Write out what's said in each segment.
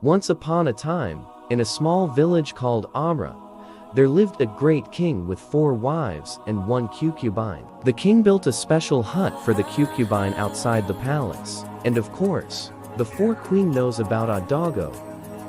Once upon a time, in a small village called Amra, there lived a great king with 4 wives and 1 concubine. The king built a special hut for the concubine outside the palace. And of course, the 4 queen knows about Adago,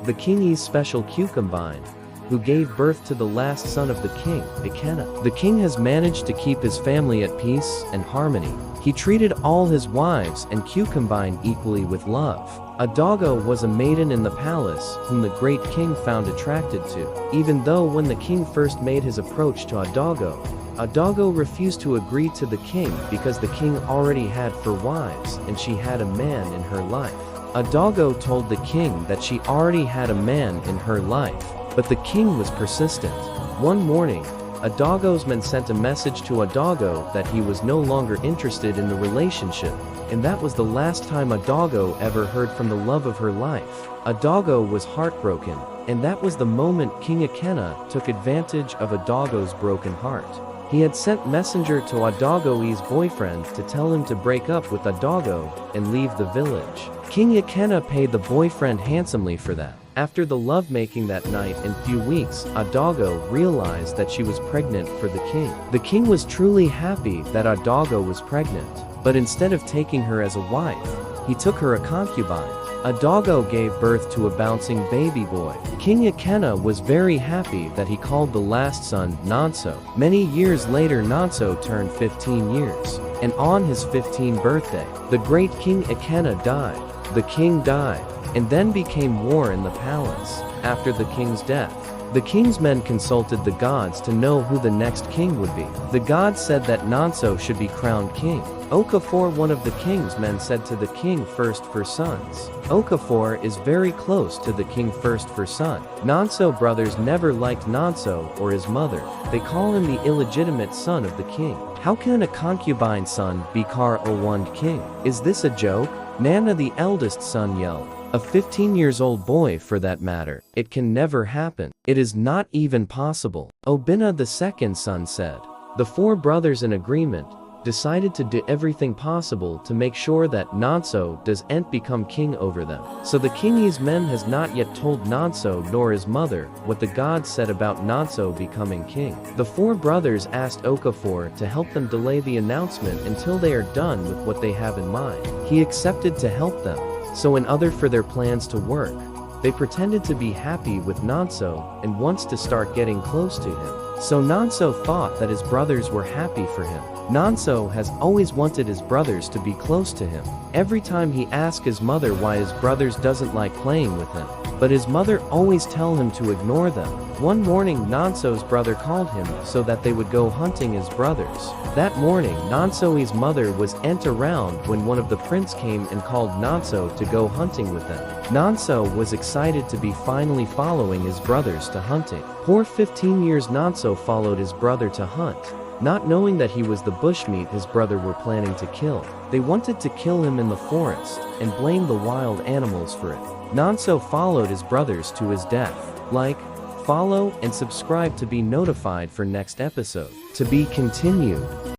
the king's special concubine, who gave birth to the last son of the king, Ikenna. The king has managed to keep his family at peace and harmony. He treated all his wives and concubine equally with love. Adago was a maiden in the palace whom the great king found attracted to, even though when the king first made his approach to Adago refused to agree to the king because the king already had 4 wives and she had a man in her life. Adago told the king that she already had a man in her life, but the king was persistent. One morning, Adago's men sent a message to Adago that he was no longer interested in the relationship, and that was the last time Adago ever heard from the love of her life. Adago was heartbroken, and that was the moment King Ikenna took advantage of Adago's broken heart. He had sent messenger to Adago's boyfriend to tell him to break up with Adago and leave the village. King Ikenna paid the boyfriend handsomely for that. After the lovemaking that night and few weeks, Adago realized that she was pregnant for the king. The king was truly happy that Adago was pregnant, but instead of taking her as a wife, he took her a concubine. Adago gave birth to a bouncing baby boy. King Ikenna was very happy that he called the last son Nonso. Many years later Nonso turned 15 years, and on his 15th birthday, the great King Ikenna died. The king died, and then became war in the palace. After the king's death, the king's men consulted the gods to know who the next king would be. The gods said that Nonso should be crowned king. Okafor, one of the king's men, said to the king first for sons. Okafor is very close to the king first for son. Nonso brothers never liked Nonso or his mother. They call him the illegitimate son of the king. How can a concubine son be crowned king? Is this a joke? Nana, the eldest son, yelled. A 15-year-old boy for that matter. It can never happen. It is not even possible. Obinna, the second son, said. The 4 brothers in agreement decided to do everything possible to make sure that Nonso doesn't become king over them. So the king's men has not yet told Nonso nor his mother what the gods said about Nonso becoming king. The 4 brothers asked Okafor to help them delay the announcement until they are done with what they have in mind. He accepted to help them. So in order for their plans to work, they pretended to be happy with Nonso and wants to start getting close to him. So Nonso thought that his brothers were happy for him. Nonso has always wanted his brothers to be close to him. Every time he asks his mother why his brothers doesn't like playing with him, but his mother always tell him to ignore them. One morning Nonso's brother called him so that they would go hunting as brothers. That morning Nonso's mother wasn't around when one of the prince came and called Nonso to go hunting with them. Nonso was excited to be finally following his brothers to hunting. Poor 15 years Nonso followed his brother to hunt, not knowing that he was the bushmeat his brother were planning to kill. They wanted to kill him in the forest and blame the wild animals for it. Nonso followed his brothers to his death. Like, follow, and subscribe to be notified for next episode. To be continued.